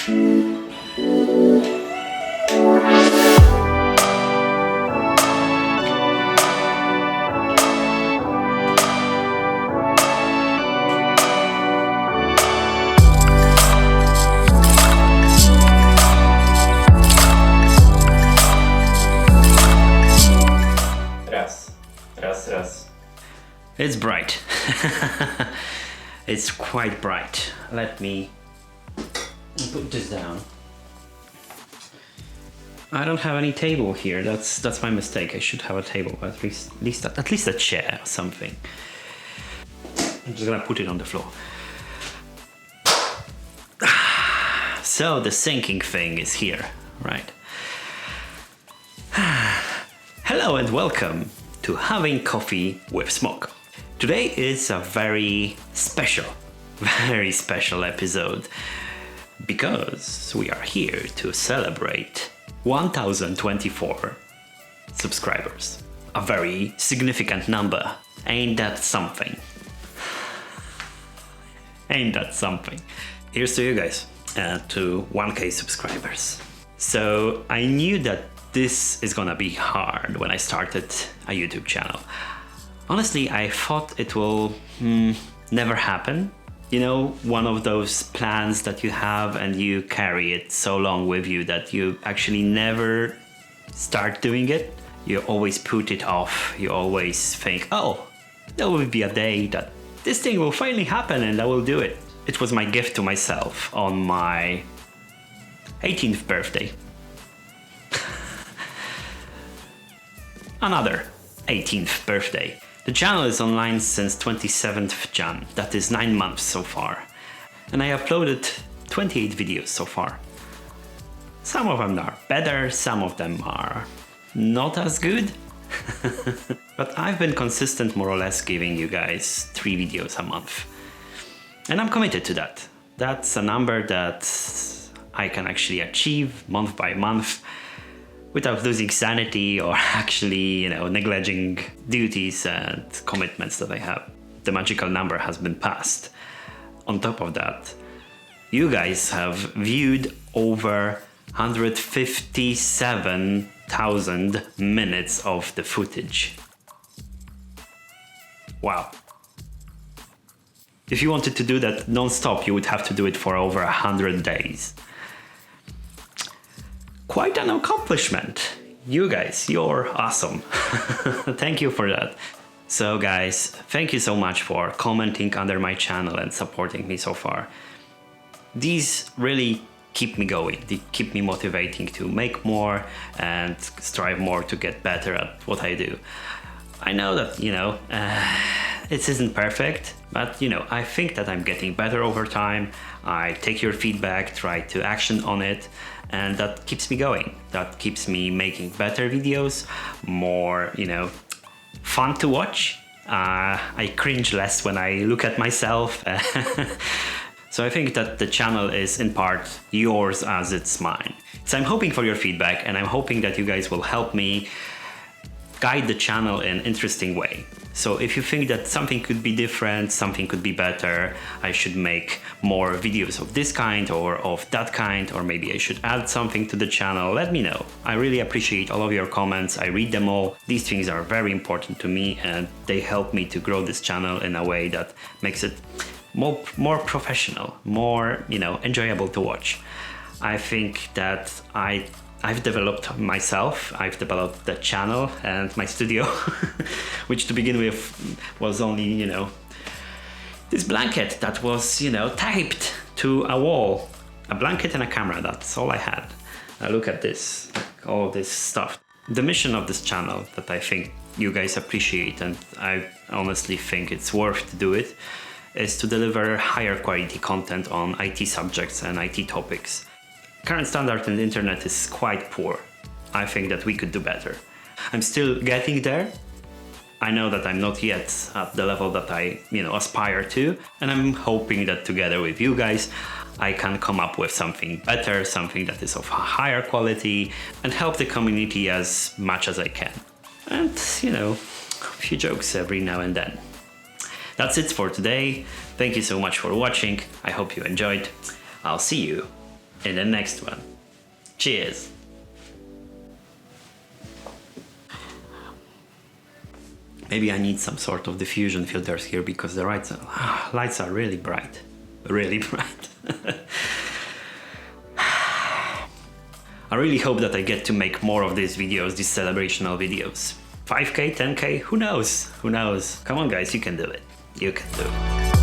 Raz. It's bright. It's quite bright. Let me put this down. I don't have any table here. That's my mistake. I should have a table, at least a chair or something. I'm just gonna put it on the floor. So the sinking thing is here, right? Hello and welcome to Having Coffee with Smok. Today is a very special episode because we are here to celebrate 1024 subscribers. A very significant number. Ain't that something? Ain't that something? Here's to you guys, to 1K subscribers. So I knew that this is gonna be hard when I started a YouTube channel. Honestly, I thought it will never happen. You know, one of those plans that you have and you carry it so long with you that you actually never start doing it. You always put it off. You always think, oh, there will be a day that this thing will finally happen and I will do it. It was my gift to myself on my 18th birthday. Another 18th birthday. The channel is online since 27th Jan, that is 9 months so far. And I uploaded 28 videos so far. Some of them are better, some of them are not as good. But I've been consistent, more or less, giving you guys 3 videos a month. And I'm committed to that. That's a number that I can actually achieve month by month, without losing sanity or actually, neglecting duties and commitments that I have. The magical number has been passed. On top of that, you guys have viewed over 157,000 minutes of the footage. Wow. If you wanted to do that non-stop, you would have to do it for over 100 days. Quite an accomplishment. You guys, you're awesome. Thank you for that. So guys, thank you so much for commenting under my channel and supporting me so far. These really keep me going. They keep me motivating to make more and strive more to get better at what I do. I know that, it isn't perfect, but I think that I'm getting better over time. I take your feedback, try to action on it, and that keeps me going. That keeps me making better videos, more, fun to watch. I cringe less when I look at myself. So I think that the channel is in part yours as it's mine. So I'm hoping for your feedback, and I'm hoping that you guys will help me guide the channel in an interesting way. So if you think that something could be different, something could be better, I should make more videos of this kind or of that kind, or maybe I should add something to the channel, let me know. I really appreciate all of your comments. I read them all. These things are very important to me and they help me to grow this channel in a way that makes it more professional, more, enjoyable to watch. I think that I've developed myself, I've developed the channel and my studio, which to begin with was only, this blanket that was, taped to a wall. A blanket and a camera, that's all I had. Now look at this, all this stuff. The mission of this channel that I think you guys appreciate, and I honestly think it's worth to do it, is to deliver higher quality content on IT subjects and IT topics. Current standard in the internet is quite poor. I think that we could do better. I'm still getting there. I know that I'm not yet at the level that I, aspire to, and I'm hoping that together with you guys, I can come up with something better, something that is of higher quality, and help the community as much as I can. And, a few jokes every now and then. That's it for today. Thank you so much for watching. I hope you enjoyed. I'll see you in the next one. Cheers! Maybe I need some sort of diffusion filters here because the lights are really bright. Really bright. I really hope that I get to make more of these videos, these celebrational videos. 5K, 10K, who knows? Who knows? Come on guys, you can do it. You can do it.